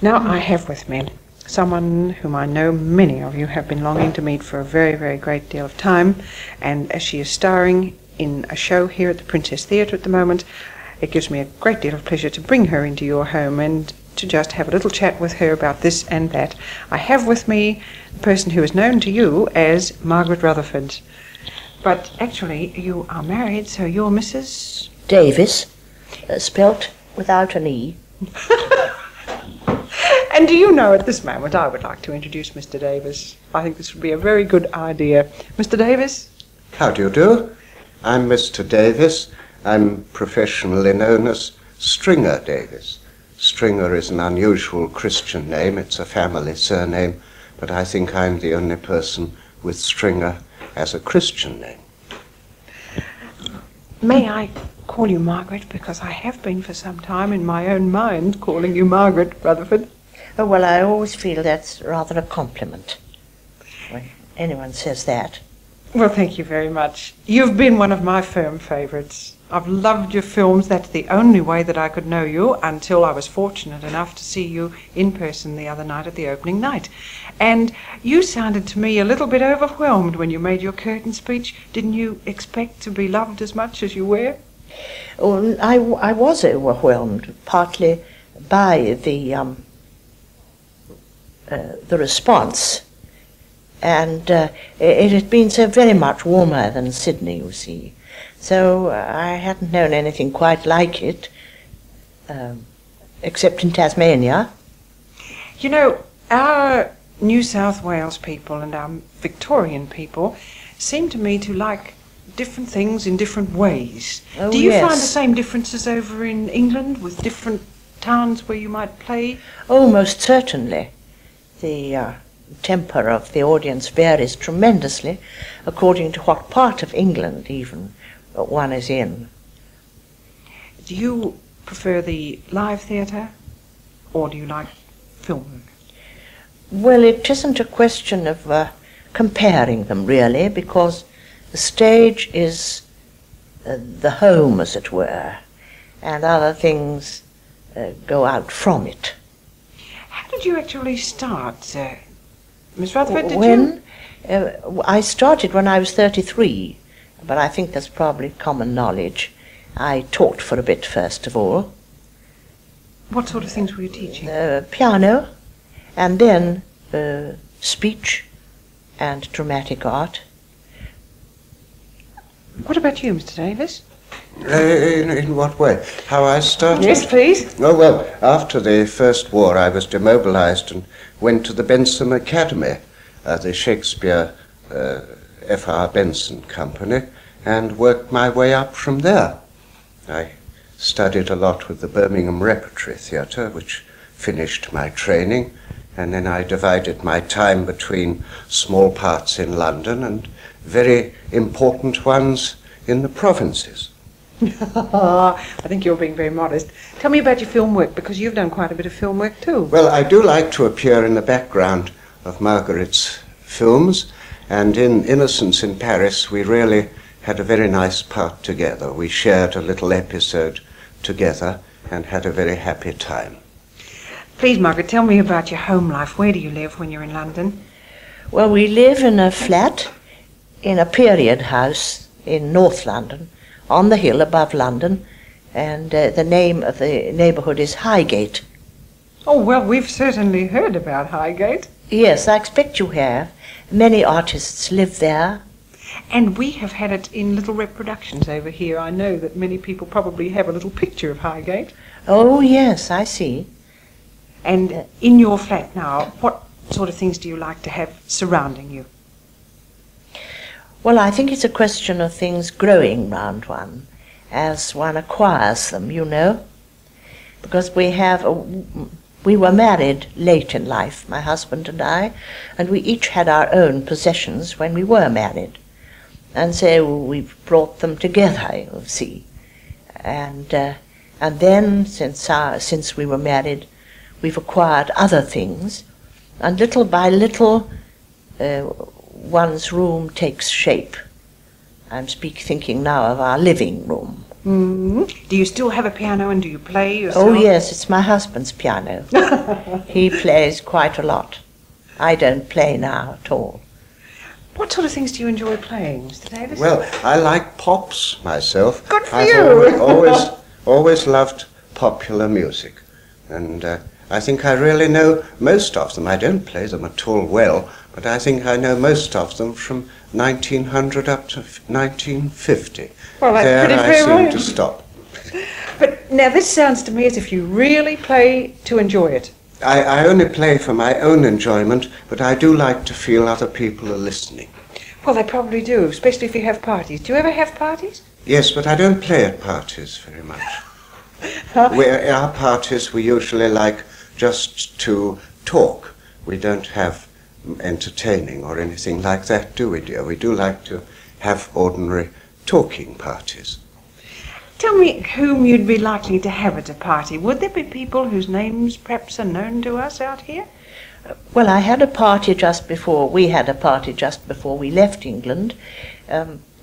Now I have with me someone whom I know many of you have been longing to meet for a very, very great deal of time, and as she is starring in a show here at the Princess Theatre at the moment, it gives me a great deal of pleasure to bring her into your home and to just have a little chat with her about this and that. I have with me the person who is known to you as Margaret Rutherford. But actually, you are married, so you're Mrs. Davis, spelt without an E. And do you know, at this moment, I would like to introduce Mr. Davis. I think this would be a very good idea. Mr. Davis? How do you do? I'm Mr. Davis. I'm professionally known as Stringer Davis. Stringer is an unusual Christian name. It's a family surname, but I think I'm the only person with Stringer as a Christian name. May I call you Margaret? Because I have been for some time in my own mind calling you Margaret Rutherford. Oh, well, I always feel that's rather a compliment when anyone says that. Well, thank you very much. You've been one of my film favourites. I've loved your films. That's the only way that I could know you until I was fortunate enough to see you in person the other night at the opening night. And you sounded to me a little bit overwhelmed when you made your curtain speech. Didn't you expect to be loved as much as you were? Oh, I was overwhelmed, partly by the response. And it had been so very much warmer than Sydney, you see. So I hadn't known anything quite like it, except in Tasmania. You know, our New South Wales people and our Victorian people seem to me to like different things in different ways. Oh, do you yes. find the same differences over in England with different towns where you might play? Oh, most certainly. The temper of the audience varies tremendously according to what part of England even one is in. Do you prefer the live theatre or do you like film work? Well, it isn't a question of comparing them really, because the stage is the home, as it were, and other things go out from it. How did you actually start, Miss Rutherford? I started when I was 33, but I think that's probably common knowledge. I taught for a bit, first of all. What sort of things were you teaching? Piano, and then speech and dramatic art. What about you, Mr. Davis? In what way? How I started? Yes, please. Oh, well, after the First War, I was demobilised and went to the Benson Academy, the Shakespeare F.R. Benson Company, and worked my way up from there. I studied a lot with the Birmingham Repertory Theatre, which finished my training, and then I divided my time between small parts in London and very important ones in the provinces. I think you're being very modest. Tell me about your film work, because you've done quite a bit of film work too. Well, I do like to appear in the background of Margaret's films, and in Innocence in Paris we really had a very nice part together. We shared a little episode together and had a very happy time. Please, Margaret, tell me about your home life. Where do you live when you're in London? Well, we live in a flat in a period house in North London, on the hill above London, and the name of the neighbourhood is Highgate. Oh, well, we've certainly heard about Highgate. Yes, I expect you have. Many artists live there. And we have had it in little reproductions over here. I know that many people probably have a little picture of Highgate. Oh, yes, I see. And in your flat now, what sort of things do you like to have surrounding you? Well, I think it's a question of things growing round one as one acquires them, you know. Because we were married late in life, my husband and I, and we each had our own possessions when we were married. And so we've brought them together, you see. And then, since we were married, we've acquired other things, and little by little one's room takes shape. I'm thinking now of our living room, Do you still have a piano and do you play yourself? Oh yes, it's my husband's piano. He plays quite a lot. I don't play now at all. What sort of things do you enjoy playing, Mr. Davis? Well, I like pops myself. Good for I've you. always loved popular music. And I think I really know most of them. I don't play them at all well, but I think I know most of them from 1900 up to 1950. Well, that's there pretty I fair, seem right? to stop. But now this sounds to me as if you really play to enjoy it. I only play for my own enjoyment, but I do like to feel other people are listening. Well, they probably do, especially if you have parties. Do you ever have parties? Yes, but I don't play at parties very much. Our parties, we usually like just to talk. We don't have entertaining or anything like that, do we, dear? We do like to have ordinary talking parties. Tell me whom you'd be likely to have at a party. Would there be people whose names perhaps are known to us out here? Well, we had a party just before we left England,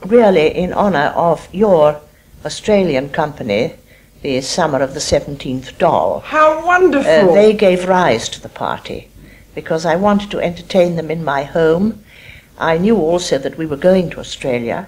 really in honour of your Australian company, the Summer of the 17th Doll. How wonderful! They gave rise to the party because I wanted to entertain them in my home. I knew also that we were going to Australia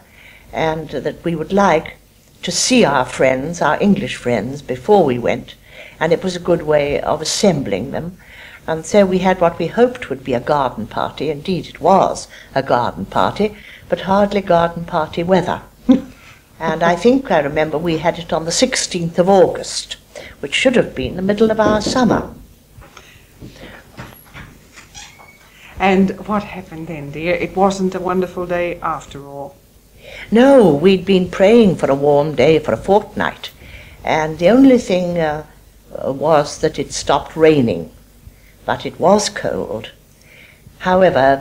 and that we would like to see our friends, our English friends, before we went, and it was a good way of assembling them. And so we had what we hoped would be a garden party. Indeed, it was a garden party, but hardly garden party weather. And I think I remember we had it on the 16th of August, which should have been the middle of our summer. And what happened then, dear? It wasn't a wonderful day after all. No, we'd been praying for a warm day for a fortnight, and the only thing was that it stopped raining, but it was cold. However,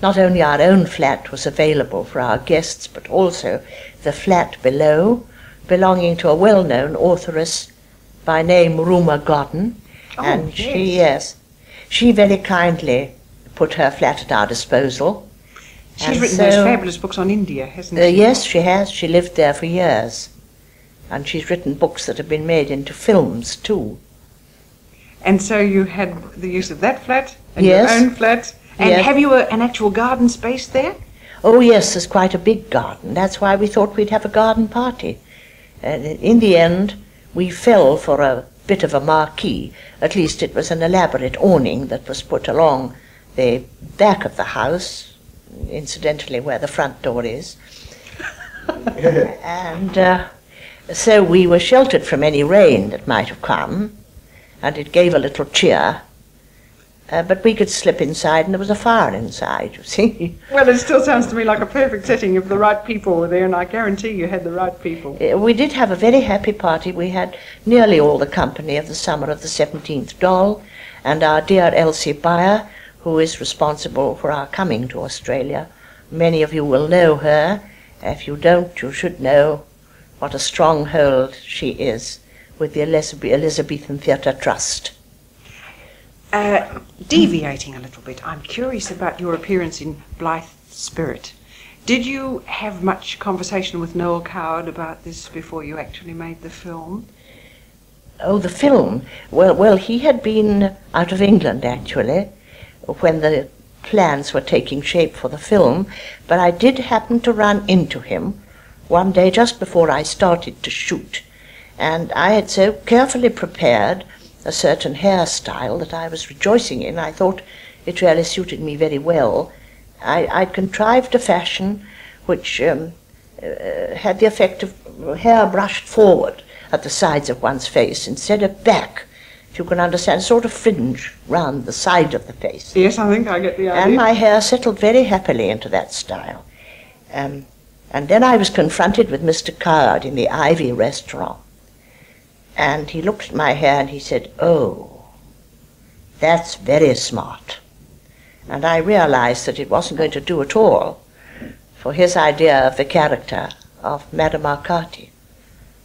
not only our own flat was available for our guests, but also the flat below, belonging to a well-known authoress by name Rumer Godden, and she very kindly put her flat at our disposal. She's written those fabulous books on India, hasn't she? Yes, she has. She lived there for years. And she's written books that have been made into films, too. And so you had the use of that flat and Yes. your own flat. And Yes. have you an actual garden space there? Oh, yes, there's quite a big garden. That's why we thought we'd have a garden party. And in the end, we fell for a bit of a marquee. At least it was an elaborate awning that was put along the back of the house, incidentally where the front door is. And so we were sheltered from any rain that might have come, and it gave a little cheer. But we could slip inside, and there was a fire inside, you see. Well, it still sounds to me like a perfect setting if the right people were there, and I guarantee you had the right people. We did have a very happy party. We had nearly all the company of the Summer of the 17th Doll, and our dear Elsie Beyer, who is responsible for our coming to Australia. Many of you will know her. If you don't, you should know what a stronghold she is with the Elizabethan Theatre Trust. Deviating a little bit, I'm curious about your appearance in Blithe Spirit. Did you have much conversation with Noel Coward about this before you actually made the film? Oh, the film? Well, he had been out of England, actually, when the plans were taking shape for the film, but I did happen to run into him one day just before I started to shoot, and I had so carefully prepared a certain hairstyle that I was rejoicing in. I thought it really suited me very well. I'd contrived a fashion which had the effect of hair brushed forward at the sides of one's face instead of back, if you can understand, a sort of fringe round the side of the face. Yes, I think I get the idea. And my hair settled very happily into that style. And then I was confronted with Mr. Coward in the Ivy restaurant. And he looked at my hair and he said, "Oh, that's very smart." And I realized that it wasn't going to do at all for his idea of the character of Madame Arcati.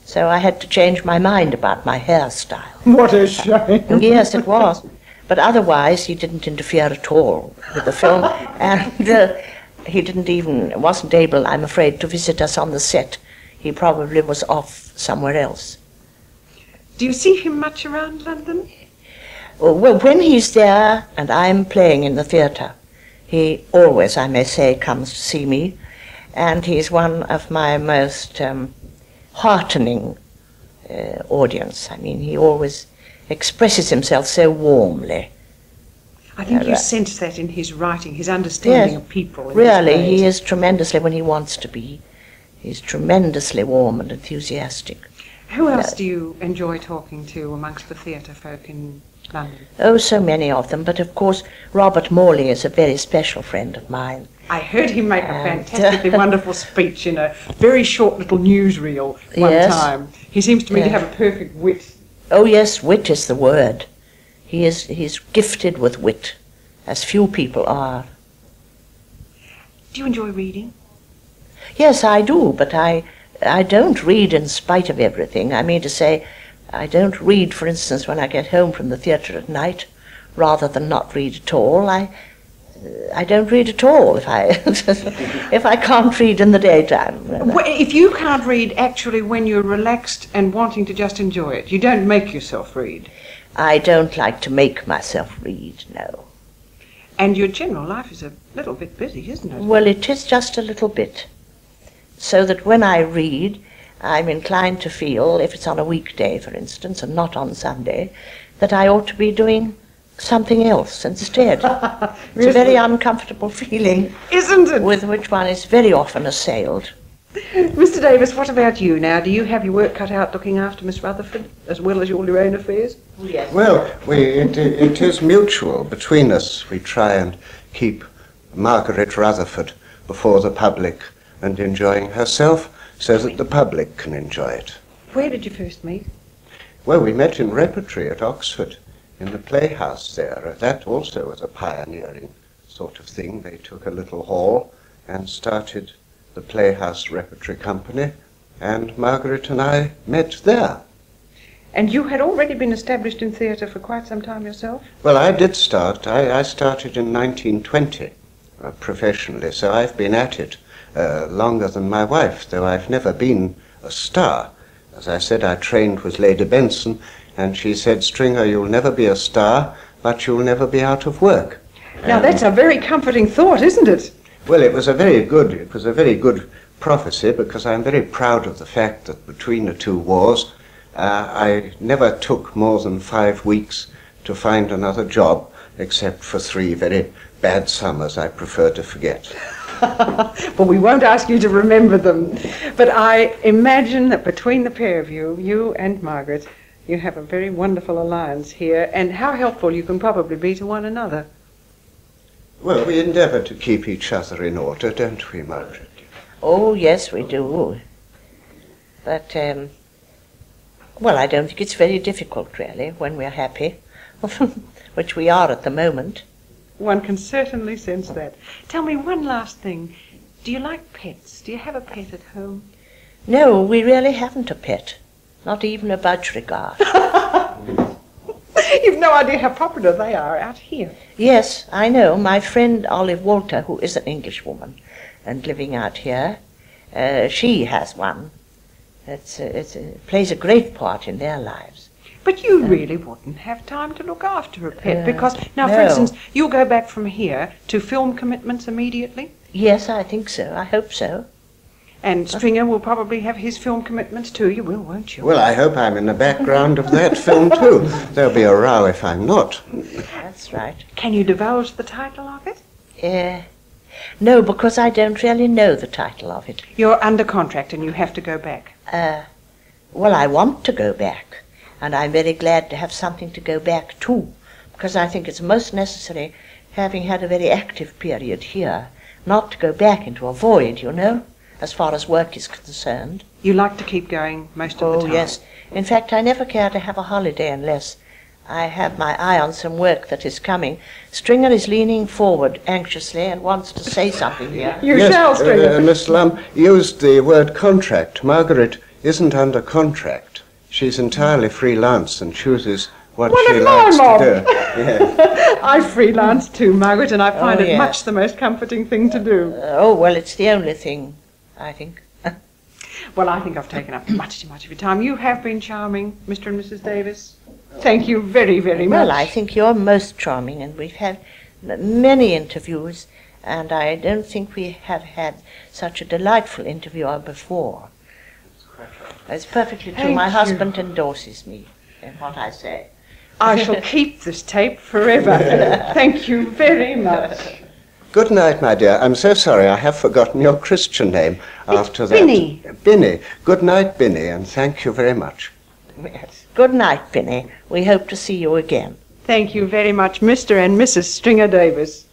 So I had to change my mind about my hairstyle. What a shame. Yes, it was. But otherwise, he didn't interfere at all with the film. And he wasn't able, I'm afraid, to visit us on the set. He probably was off somewhere else. Do you see him much around London? Well, when he's there and I'm playing in the theatre, he always, I may say, comes to see me, and he's one of my most heartening audience. I mean, he always expresses himself so warmly. I think you sense that in his writing, his understanding of people. Really, he is tremendously, when he wants to be, he's tremendously warm and enthusiastic. Who else do you enjoy talking to amongst the theatre folk in London? Oh, so many of them, but of course Robert Morley is a very special friend of mine. I heard him make a fantastically wonderful speech in a very short little newsreel one time. He seems to me to have a perfect wit. Oh yes, wit is the word. He's gifted with wit, as few people are. Do you enjoy reading? Yes, I do, but I don't read in spite of everything. I mean to say, I don't read, for instance, when I get home from the theatre at night, rather than not read at all. I don't read at all if I can't read in the daytime. If you can't read actually when you're relaxed and wanting to just enjoy it, you don't make yourself read? I don't like to make myself read, no. And your general life is a little bit busy, isn't it? Well, it is just a little bit. So that when I read, I'm inclined to feel, if it's on a weekday, for instance, and not on Sunday, that I ought to be doing something else instead. It's a very uncomfortable feeling, isn't it? With which one is very often assailed. Mr. Davis, what about you now? Do you have your work cut out looking after Miss Rutherford, as well as all your own affairs? Yes. Well, it is mutual between us. We try and keep Margaret Rutherford before the public and enjoying herself so that the public can enjoy it. Where did you first meet? Well, we met in repertory at Oxford, in the playhouse there. That also was a pioneering sort of thing. They took a little hall and started the Playhouse Repertory Company, and Margaret and I met there. And you had already been established in theatre for quite some time yourself? Well, I did start. I started in 1920 professionally, so I've been at it longer than my wife, though I've never been a star. As I said, I trained with Lady Benson, and she said, "Stringer, you'll never be a star, but you'll never be out of work." Now that's a very comforting thought, isn't it? Well, it was a very good prophecy, because I'm very proud of the fact that between the two wars, I never took more than 5 weeks to find another job, except for 3 very bad summers I prefer to forget. But we won't ask you to remember them. But I imagine that between the pair of you, you and Margaret, you have a very wonderful alliance here, and how helpful you can probably be to one another. Well, we endeavour to keep each other in order, don't we, Margaret? Oh, yes, we do. But, well, I don't think it's very difficult, really, when we're happy, which we are at the moment. One can certainly sense that. Tell me one last thing. Do you like pets? Do you have a pet at home? No, we really haven't a pet. Not even a budgerigar. You've no idea how popular they are out here. Yes, I know. My friend Olive Walter, who is an Englishwoman and living out here, she has one. It plays a great part in their lives. But you really wouldn't have time to look after a pet because, now, for instance, you'll go back from here to film commitments immediately? Yes, I think so. I hope so. And Stringer will probably have his film commitments too. You will, won't you? Well, I hope I'm in the background of that film too. There'll be a row if I'm not. That's right. Can you divulge the title of it? No, because I don't really know the title of it. You're under contract and you have to go back. Well, I want to go back, and I'm very glad to have something to go back to, because I think it's most necessary, having had a very active period here, not to go back into a void, you know, as far as work is concerned. You like to keep going most of the time? Oh, yes. In fact, I never care to have a holiday unless I have my eye on some work that is coming. Stringer is leaning forward anxiously and wants to say something here. You shall, Stringer. Miss Lum used the word contract. Margaret isn't under contract. She's entirely freelance and chooses what she likes to do. Yeah. I freelance too, Margaret, and I find it much the most comforting thing to do. Oh, well, it's the only thing, I think. Well, I think I've taken up much too much of your time. You have been charming, Mr. and Mrs. Davis. Thank you very, very much. Well, I think you're most charming, and we've had many interviews, and I don't think we have had such a delightful interviewer before. It's perfectly true. My husband endorses me in what I say. I shall keep this tape forever. Thank you very much. Good night, my dear. I'm so sorry I have forgotten your Christian name after that. Binny. Binny. Good night, Binny, and thank you very much. Yes. Good night, Binny. We hope to see you again. Thank you very much, Mr. and Mrs. Stringer Davis.